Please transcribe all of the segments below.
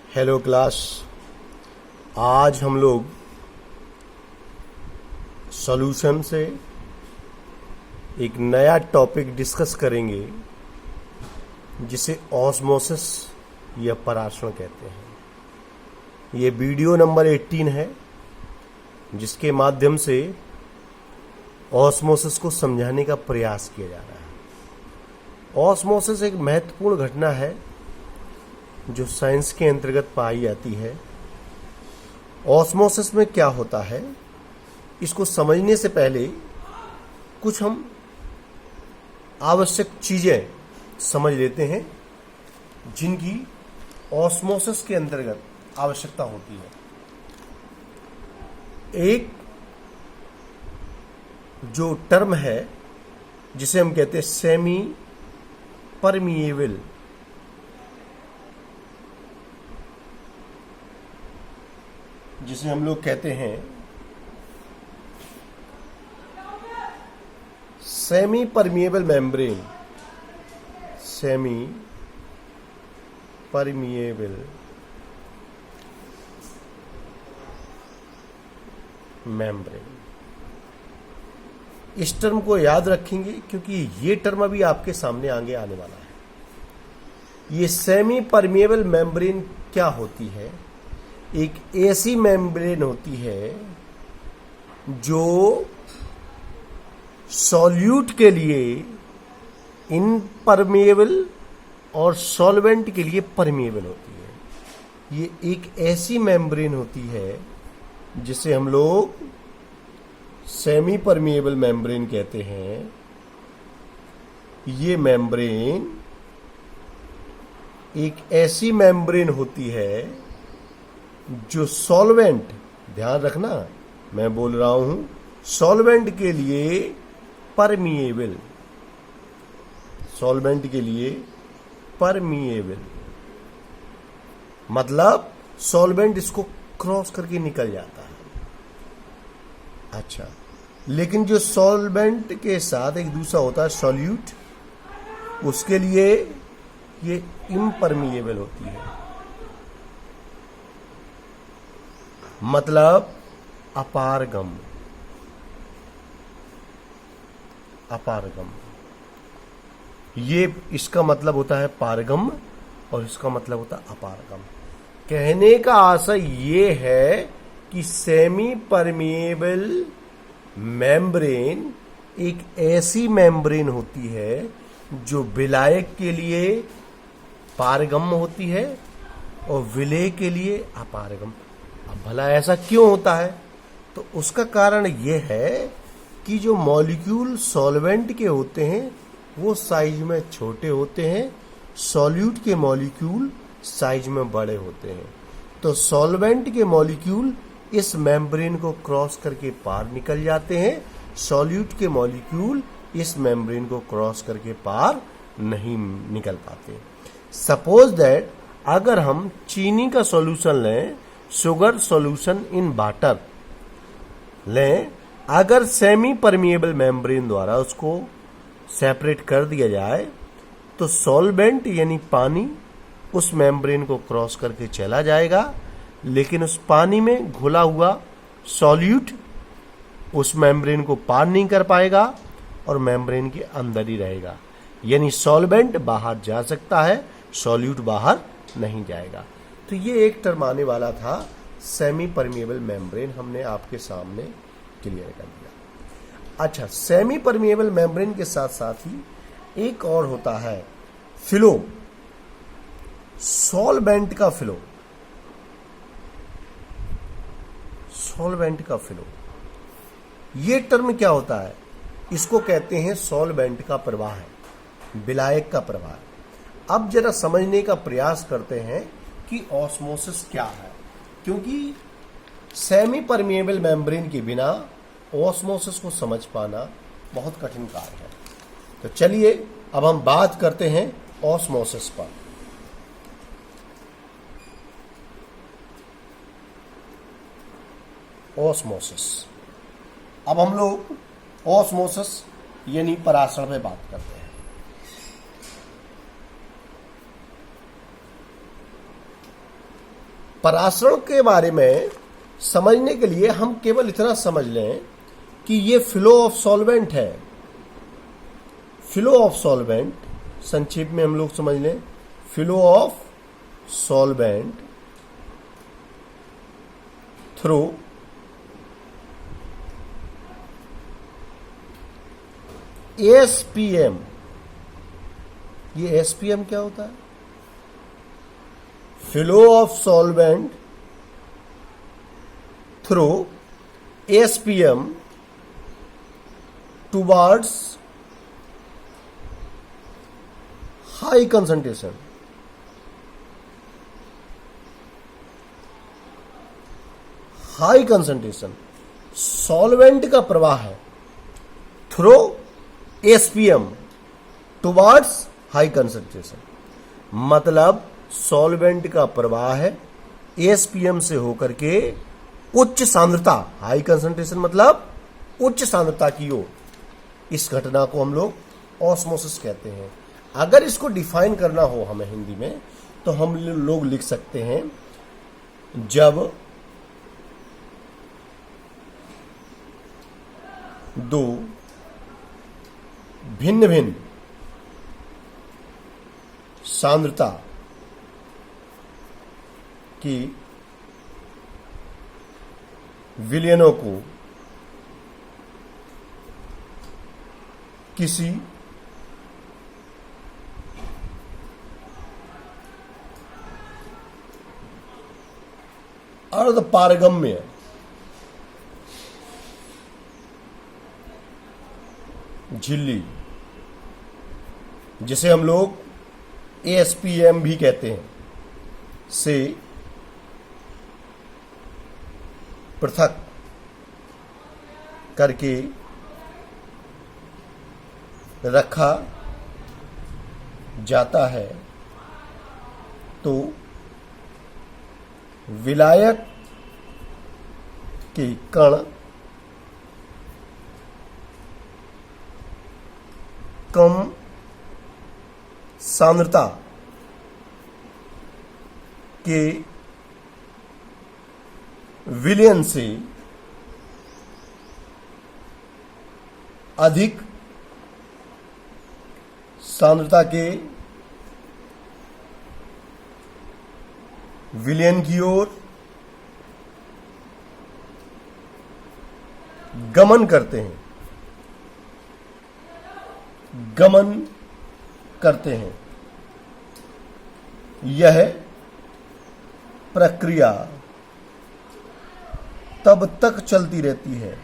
Hello class. आज हम लोग सॉल्यूशन से एक नया टॉपिक डिस्कस करेंगे जिसे ऑस्मोसिस या पराशरण कहते हैं। ये वीडियो नंबर 18 है जिसके माध्यम से ऑस्मोसिस को समझाने का प्रयास किया जा रहा है। ऑस्मोसिस एक महत्वपूर्ण घटना है जो साइंस के अंतर्गत पाई जाती है। ऑस्मोसिस में क्या होता है, इसको समझने से पहले कुछ हम आवश्यक चीजें समझ लेते हैं जिनकी ऑस्मोसिस के अंतर्गत आवश्यकता होती है। एक जो टर्म है जिसे हम कहते हैं सेमी परमिएबल, जिसे हम लोग कहते हैं semi permeable membrane, semi permeable membrane. इस टर्म को याद रखेंगे क्योंकि ये टर्म अभी आपके सामने आगे आने वाला है। ये सेमी परमिएबल मेम्ब्रेन क्या होती है? एक ऐसी मेम्ब्रेन होती है जो सॉल्यूट के लिए इनपरमिएबल और सॉल्वेंट के लिए परमिएबल होती है। ये एक ऐसी मेम्ब्रेन होती है जिसे हम लोग सेमी परमिएबल मेम्ब्रेन कहते हैं। ये मेम्ब्रेन एक ऐसी मेम्ब्रेन होती है जो सॉल्वेंट, ध्यान रखना मैं बोल रहा हूं, सॉल्वेंट के लिए परमिएबल, सॉल्वेंट के लिए परमिएबल मतलब सॉल्वेंट इसको क्रॉस करके निकल जाता है। अच्छा, लेकिन जो सॉल्वेंट के साथ एक दूसरा होता है सॉल्यूट, उसके लिए ये इम्परमिएबल होती है, मतलब अपारगम। अपारगम ये इसका मतलब होता है पारगम और इसका मतलब होता है अपारगम। कहने का आशय ये है कि सेमी परमिएबल मेम्ब्रेन एक ऐसी मेम्ब्रेन होती है जो विलायक के लिए पारगम होती है और विलेय के लिए अपारगम। अब भला ऐसा क्यों होता है? तो उसका कारण यह है कि जो मॉलिक्यूल सॉल्वेंट के होते हैं वो साइज में छोटे होते हैं, सॉल्यूट के मॉलिक्यूल साइज में बड़े होते हैं। तो सॉल्वेंट के मॉलिक्यूल इस मेम्ब्रेन को क्रॉस करके पार निकल जाते हैं, सॉल्यूट के मॉलिक्यूल इस मेम्ब्रेन को क्रॉस करके पार नहीं निकल पाते। सपोज दैट अगर हम चीनी का सॉल्यूशन लें, शुगर सॉल्यूशन इन वाटर लें, अगर सेमी परमिएबल मेम्ब्रेन द्वारा उसको सेपरेट कर दिया जाए तो सॉल्वेंट यानी पानी उस मेम्ब्रेन को क्रॉस करके चला जाएगा, लेकिन उस पानी में घुला हुआ सॉल्यूट उस मेम्ब्रेन को पार नहीं कर पाएगा और मेम्ब्रेन के अंदर ही रहेगा। यानी सॉल्वेंट बाहर जा सकता है, सॉल्यूट बाहर नहीं जाएगा। तो ये एक टर्म आने वाला था सेमी परमिएबल मेम्ब्रेन, हमने आपके सामने क्लियर कर दिया। अच्छा, सेमी परमिएबल मेम्ब्रेन के साथ साथ ही एक और होता है फ्लो, सॉल्वेंट का फ्लो। सॉल्वेंट का फ्लो ये टर्म क्या होता है? इसको कहते हैं सॉल्वेंट का प्रवाह, विलायक का प्रवाह। अब जरा समझने का प्रयास करते हैं कि ऑस्मोसिस क्या है, क्योंकि सेमी परमिएबल मेम्ब्रेन के बिना ऑस्मोसिस को समझ पाना बहुत कठिन कार्य है। तो चलिए अब हम बात करते हैं ऑस्मोसिस पर। ऑस्मोसिस, अब हम लोग ऑस्मोसिस यानी पराशरण पे बात करते हैं। परासरण के बारे में समझने के लिए हम केवल इतना समझ लें कि ये फ्लो ऑफ सॉल्वेंट है। फ्लो ऑफ सॉल्वेंट संक्षेप में हम लोग समझ लें, flow of solvent through SPM. ये एसपीएम क्या होता है? Flow of solvent through SPM towards high concentration. High concentration solvent का प्रवाह है through SPM towards high concentration. मतलब सॉल्वेंट का प्रवाह है एसपीएम से होकर के उच्च सांद्रता, हाई कंसंट्रेशन मतलब उच्च सांद्रता की ओर। इस घटना को हम लोग ऑस्मोसिस कहते हैं। अगर इसको डिफाइन करना हो हमें हिंदी में तो हम लोग लिख सकते हैं, जब दो भिन्न भिन्न सांद्रता की विलयनों को किसी अर्धपारगम्य झिल्ली, जिसे हम लोग एएसपीएम भी कहते हैं, से पृथक करके रखा जाता है तो विलायक के कण कम सांद्रता के विलयन से अधिक सांद्रता के विलयन की ओर गमन करते हैं, गमन करते हैं। यह प्रक्रिया तब तक चलती रहती है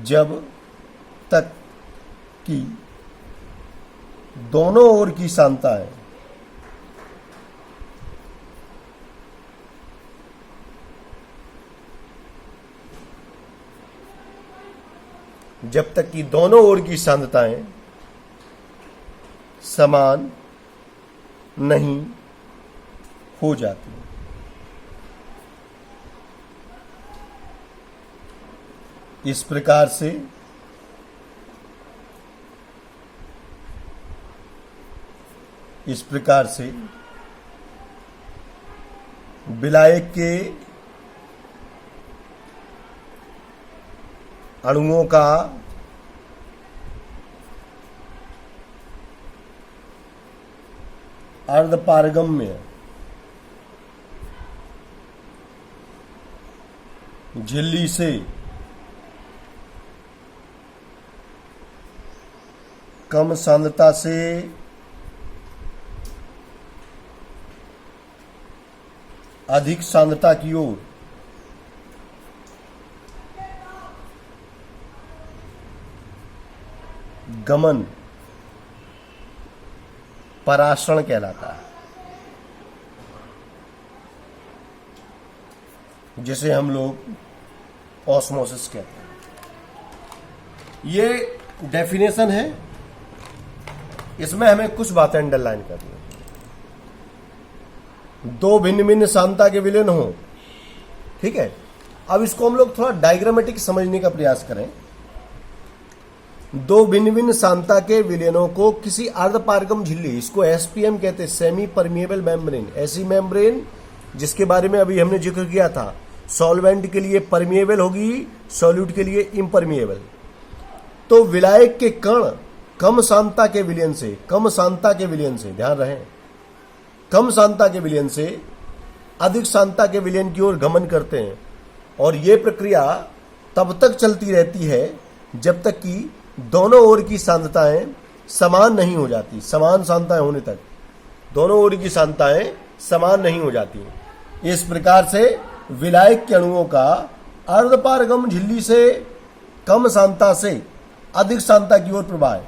जब तक कि दोनों ओर की सांद्रताएं समान नहीं हो जाती। इस प्रकार से विलायक के अणुओं का अर्धपारगम्य झिल्ली से कम सांद्रता से अधिक सांद्रता की ओर गमन परासरण कहलाता है, जिसे हम लोग ऑस्मोसिस कहते हैं। ये डेफिनेशन है, इसमें हमें कुछ बातें अंडरलाइन करनी है। दो भिन्न भिन्न सांद्रता के विलयन हो, ठीक है। अब इसको हम लोग थोड़ा डायग्रामेटिक समझने का प्रयास करें। दो भिन्न भिन्न सांद्रता के विलयनों को किसी अर्धपारगम झिल्ली, इसको एसपीएम कहते हैं, सेमी परमिएबल मेम्ब्रेन, ऐसी मेम्ब्रेन जिसके बारे में अभी हमने जिक्र किया था, सॉल्वेंट के लिए परमिएबल होगी, सॉल्यूट के लिए इम्परमिएबल। तो विलायक के कण कम सांद्रता के विलयन से, कम सांद्रता के विलयन से, ध्यान रहे, कम सांद्रता के विलयन से अधिक सांद्रता के विलयन की ओर गमन करते हैं, और ये प्रक्रिया तब तक चलती रहती है जब तक कि दोनों ओर की सांद्रताएं समान नहीं हो जाती। समान सांद्रताएं होने तक दोनों ओर की सांद्रताएं समान नहीं हो जाती। इस प्रकार से विलायक के अणुओं का अर्धपारगम झिल्ली से कम सांद्रता से अधिक सांद्रता की ओर प्रवाह,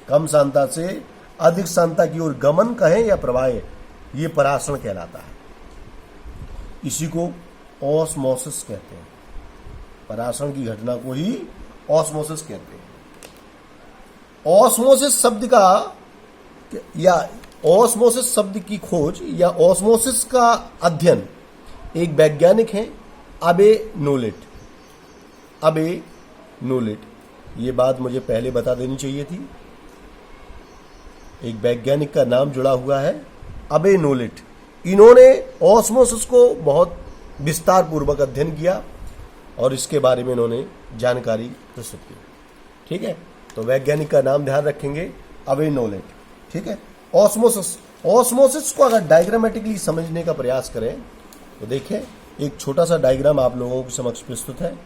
कम सांद्रता से अधिक सांद्रता की ओर गमन कहें या प्रवाह, ये परासरण कहलाता है। इसी को ऑस्मोसिस कहते हैं। परासरण की घटना को ही ऑस्मोसिस कहते हैं। ऑस्मोसिस शब्द का या ऑस्मोसिस शब्द की खोज या ऑस्मोसिस का अध्ययन एक वैज्ञानिक हैं, अबे नोलेट। अबे नोलेट, ये बात मुझे पहले बता देनी चाहिए थी। एक वैज्ञानिक का नाम जुड़ा हुआ है, अबे नोलेट। इन्होंने ऑस्मोसिस को बहुत विस्तार पूर्वक अध्ययन किया और इसके बारे में इन्होंने जानकारी प्रस्तुत की। ठीक है, तो वैज्ञानिक का नाम ध्यान रखेंगे, अबे नोलेट। ठीक है, ऑस्मोसिस, ऑस्मोसिस को अगर डायग्रामेटिकली समझने का प्रयास करें तो देखिए, एक छोटा सा डायग्राम आप लोगों के समक्ष प्रस्तुत है।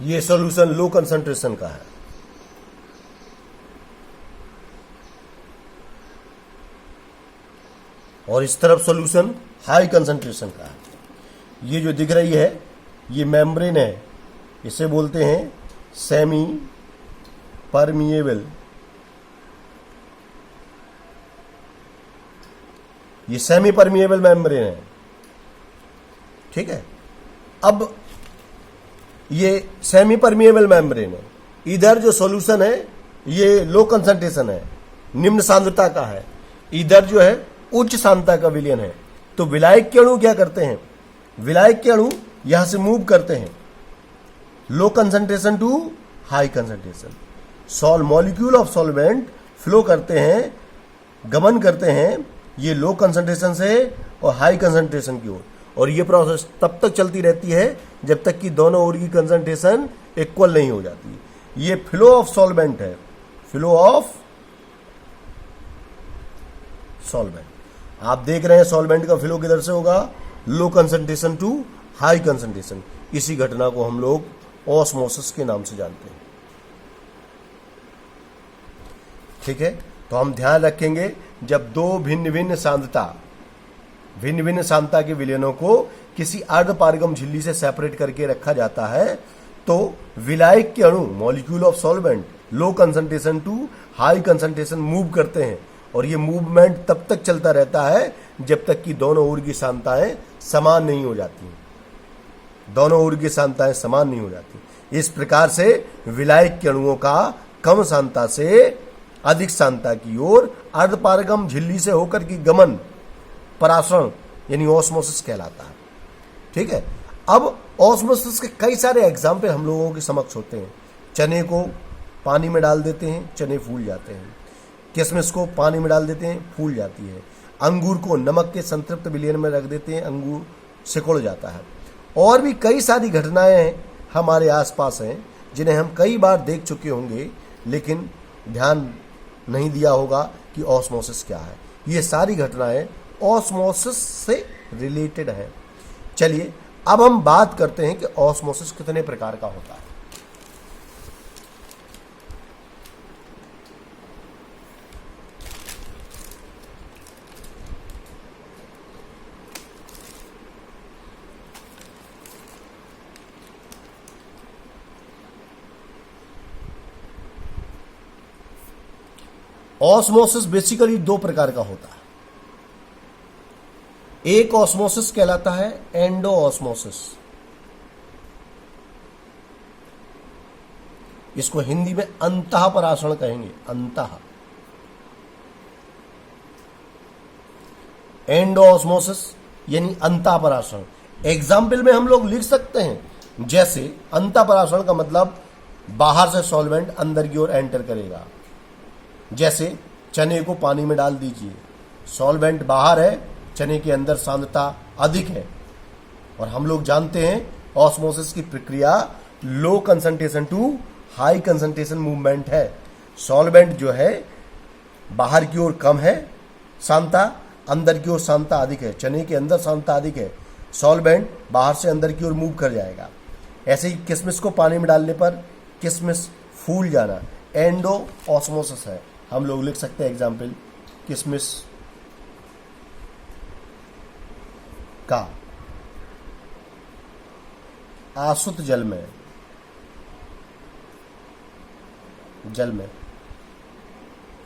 ये सॉल्यूशन लो कंसंट्रेशन का है, और इस तरफ सॉल्यूशन हाई कंसंट्रेशन का है। ये जो दिख रही है ये मेम्ब्रेन है, इसे बोलते हैं सेमी परमिएबल। ये सेमी परमिएबल मेम्ब्रेन है। ठीक है, अब ये सेमी परमिएबल मेम्ब्रेन है। इधर जो सॉल्यूशन है ये लो कंसंट्रेशन है, निम्न सांद्रता का है। इधर जो है उच्च सांद्रता का विलयन है। तो विलायक के अणु क्या करते हैं? विलायक के अणु यहां से मूव करते हैं low concentration to high concentration. Molecule of solvent flow करते हैं, गमन करते हैं ये लो कंसंट्रेशन से और हाई कंसंट्रेशन की ओर, और ये प्रोसेस तब तक चलती रहती है जब तक कि दोनों ओर की कंसंट्रेशन इक्वल नहीं हो जाती। ये फ्लो ऑफ सॉल्वेंट है, फ्लो ऑफ सॉल्वेंट। आप देख रहे हैं सॉल्वेंट का फ्लो किधर से होगा? Low concentration to high concentration. इसी घटना को हम लोग ऑस्मोसिस के नाम से जानते हैं। ठीक है, तो हम ध्यान रखेंगे जब दो भिन्न भिन्न सांद्रता के विलयनों को किसी अर्धपारगम झिल्ली से सेपरेट करके रखा जाता है तो विलायक के अणु molecule of solvent low concentration to high concentration move करते हैं, और ये मूवमेंट तब तक चलता रहता है जब तक कि दोनों ओर की सांद्रताएं समान नहीं हो जाती। दोनों ओर की सांद्रताएं समान नहीं हो जाती। इस प्रकार से विलायक के अणुओं का कम सांद्रता से अधिक सांद्रता की ओर अर्धपारगम झिल्ली से होकर की गमन परासरण यानी ऑस्मोसिस कहलाता है। ठीक है, अब ऑस्मोसिस के कई सारे एग्जाम्पल हम लोगों के समक्ष होते हैं। चने को पानी में डाल देते हैं, चने फूल जाते हैं। किशमिश को पानी में डाल देते हैं, फूल जाती है। अंगूर को नमक के संतृप्त विलयन में रख देते हैं, अंगूर सिकुड़ जाता है। और भी कई सारी घटनाएं हमारे आसपास हैं जिन्हें हम कई बार देख चुके होंगे, लेकिन ध्यान नहीं दिया होगा कि ऑस्मोसिस क्या है। ये सारी घटनाएं ऑस्मोसिस से रिलेटेड है। चलिए अब हम बात करते हैं कि ऑस्मोसिस कितने प्रकार का होता है। ऑस्मोसिस बेसिकली दो प्रकार का होता है। एक ऑस्मोसिस कहलाता है एंडो ऑस्मोसिस, इसको हिंदी में अंतः पराशरण कहेंगे, अंतः। एंडो ऑस्मोसिस यानी अंतः पराशरण। एग्जाम्पल में हम लोग लिख सकते हैं, जैसे अंतः पराशरण का मतलब बाहर से सॉल्वेंट अंदर की ओर एंटर करेगा। जैसे चने को पानी में डाल दीजिए, सॉल्वेंट बाहर है, चने के अंदर सांद्रता अधिक है। और हम लोग जानते हैं ऑस्मोसिस की प्रक्रिया low concentration to high concentration movement है। सॉल्वेंट जो है बाहर की ओर कम है सांद्रता, अंदर की ओर सांद्रता अधिक है। चने के अंदर सांद्रता अधिक है, सॉल्वेंट बाहर से अंदर की ओर मूव कर जाएगा। ऐसे ही किशमिश को पानी में डालने पर किशमिश फूल जाना एंडो ऑस्मोसिस है। हम लोग लिख सकते हैं एग्जाम्पल, किशमिश का आसुत जल में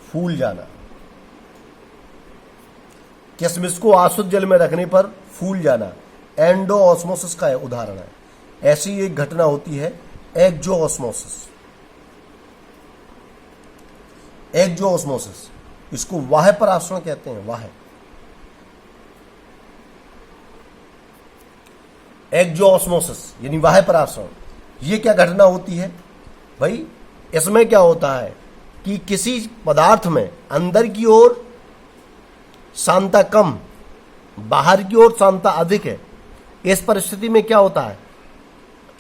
फूल जाना। किशमिश को आसुत जल में रखने पर फूल जाना एंडो ऑस्मोसिस का उदाहरण है। ऐसी एक घटना होती है एक्सो ऑस्मोसिस। एक्सो ऑस्मोसिस, इसको वाह्य पराशरण कहते हैं, वाह्य। एक्सो ऑस्मोसिस यानी वाह्य पराशरण, ये क्या घटना होती है भाई? इसमें क्या होता है कि किसी पदार्थ में अंदर की ओर सांद्रता कम, बाहर की ओर सांद्रता अधिक है। इस परिस्थिति में क्या होता है,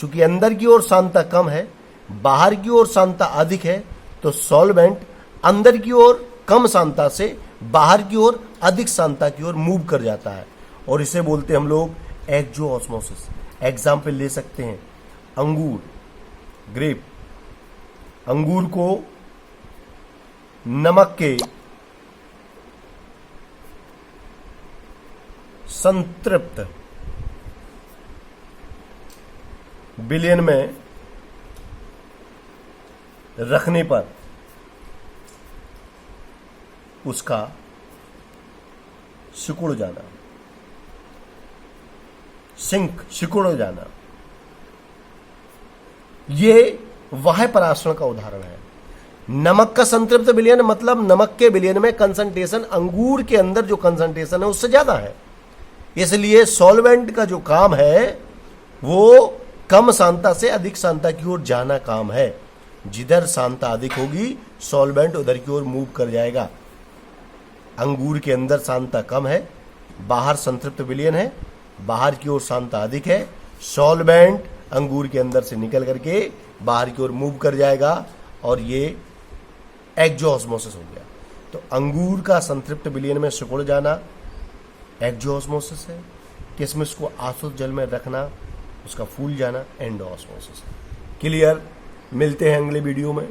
चूंकि अंदर की ओर सांद्रता कम है, बाहर की ओर सांद्रता अधिक है, तो सॉल्वेंट अंदर की ओर कम सांद्रता से बाहर की ओर अधिक सांद्रता की ओर मूव कर जाता है, और इसे बोलते हैं हम लोग एक्सो ऑस्मोसिस। एग्जाम्पल ले सकते हैं अंगूर, ग्रेप। अंगूर को नमक के संतृप्त विलयन में रखने पर उसका सिकुड़ जाना, सिकुड़ जाना, ये वाह्य पराशरण का उदाहरण है। नमक का संतृप्त विलयन मतलब नमक के विलयन में कंसंट्रेशन अंगूर के अंदर जो कंसंट्रेशन है उससे ज्यादा है, इसलिए सॉल्वेंट का जो काम है वो कम सांद्रता से अधिक सांद्रता की ओर जाना काम है। जिधर सांद्रता अधिक होगी सॉल्वेंट उधर की ओर मूव कर जाएगा। अंगूर के अंदर सांद्रता कम है, बाहर संतृप्त विलयन है, बाहर की ओर सांद्रता अधिक है, सॉल्वेंट अंगूर के अंदर से निकल करके बाहर की ओर मूव कर जाएगा, और ये एक्सो ऑस्मोसिस हो गया। तो अंगूर का संतृप्त विलयन में सिकुड़ जाना एक्सो ऑस्मोसिस है। किशमिश को आसुत जल में रखना, उसका फूल जाना एंडो ऑस्मोसिस है। क्लियर? मिलते हैं अगले वीडियो में।